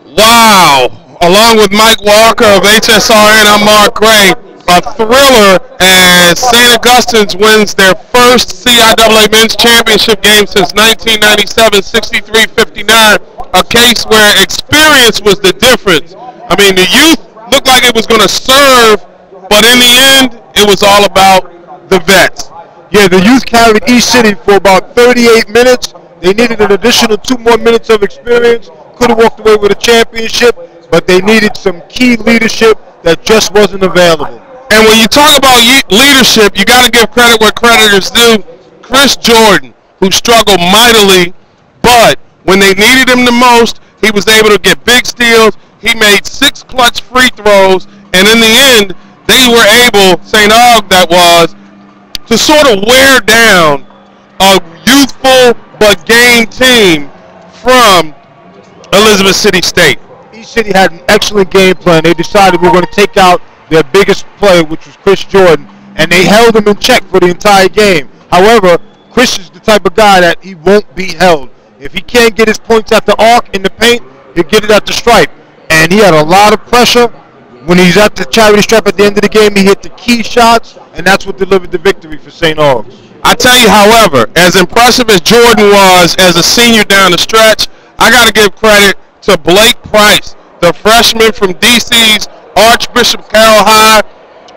Wow. Along with Mike Walker of HSRN, I'm Mark Gray. A thriller as St. Augustine's wins their first CIAA men's championship game since 1997, 63-59. A case where experience was the difference. I mean, the youth looked like it was going to serve, but in the end, it was all about the vets. Yeah, the youth carried East City for about 38 minutes. They needed an additional 2 more minutes of experience. Could have walked away with a championship, but they needed some key leadership that just wasn't available. And when you talk about leadership, you got to give credit where credit is due. Chris Jordan, who struggled mightily, but when they needed him the most, he was able to get big steals. He made 6 clutch free throws, and in the end, they were able, St. Aug that was, to sort of wear down a youthful but game team from Elizabeth City State. East City had an excellent game plan. They decided we're going to take out their biggest player, which was Chris Jordan, and they held him in check for the entire game. However, Chris is the type of guy that he won't be held. If he can't get his points at the arc in the paint, he'll get it at the stripe. And he had a lot of pressure. When he's at the charity stripe at the end of the game, he hit the key shots, and that's what delivered the victory for St. Aug's. I tell you, however, as impressive as Jordan was as a senior down the stretch, I got to give credit to Blake Price, the freshman from DC's Archbishop Carroll High,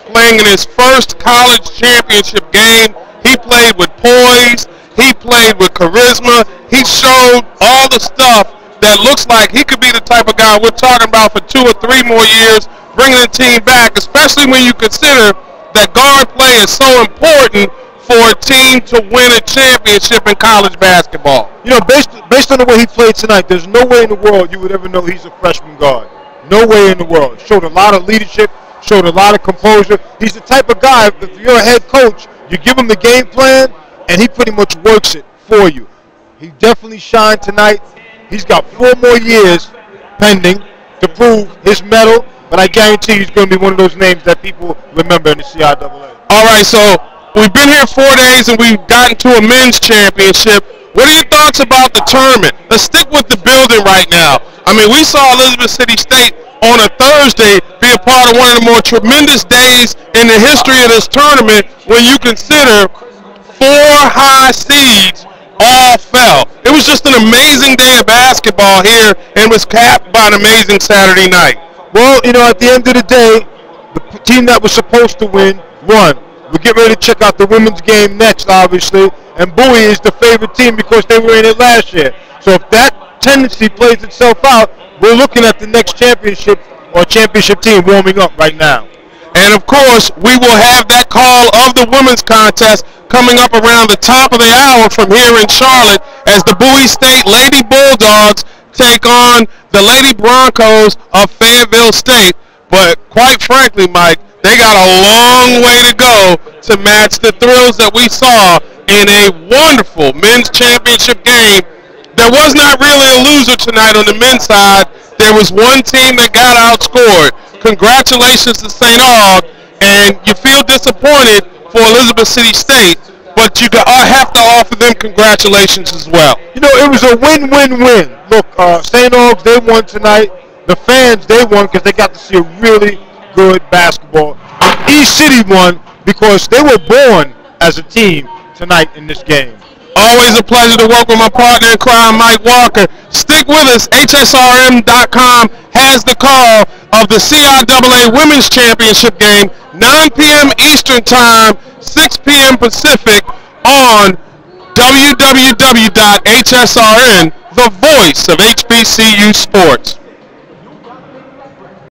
playing in his first college championship game. He played with poise. He played with charisma. He showed all the stuff that looks like he could be the type of guy we're talking about for 2 or 3 more years, bringing the team back, especially when you consider that guard play is so important for a team to win a championship in college basketball. You know, based on the way he played tonight, there's no way in the world you would ever know he's a freshman guard. No way in the world. Showed a lot of leadership, showed a lot of composure. He's the type of guy, if you're a head coach, you give him the game plan, and he pretty much works it for you. He definitely shined tonight. He's got 4 more years pending to prove his medal, but I guarantee he's going to be one of those names that people remember in the CIAA. All right, so we've been here 4 days, and we've gotten to a men's championship. What are your thoughts about the tournament? Let's stick with the building right now. I mean, we saw Elizabeth City State on a Thursday be a part of one of the more tremendous days in the history of this tournament when you consider 4 high seeds all fell. It was just an amazing day of basketball here and was capped by an amazing Saturday night. Well, you know, at the end of the day, the team that was supposed to win won. We'll get ready to check out the women's game next, obviously, and Bowie is the favorite team because they were in it last year. So if that tendency plays itself out, we're looking at the next championship or championship team warming up right now. And of course, we will have that call of the women's contest coming up around the top of the hour from here in Charlotte as the Bowie State Lady Bulldogs take on the Lady Broncos of Fayetteville State. But quite frankly, Mike, they got a long way to go to match the thrills that we saw in a wonderful men's championship game. There was not really a loser tonight on the men's side. There was one team that got outscored. Congratulations to St. Aug, and you feel disappointed for Elizabeth City State, but you have to offer them congratulations as well. You know, it was a win-win-win. Look, St. Aug's, they won tonight. The fans, they won because they got to see a really good basketball. And East City won because they were born as a team tonight in this game. Always a pleasure to work with my partner in crime, Mike Walker. Stick with us. HSRM.com has the call of the CIAA Women's Championship game, 9 p.m. Eastern Time, 6 p.m. Pacific on www.hsrn, the voice of HBCU sports.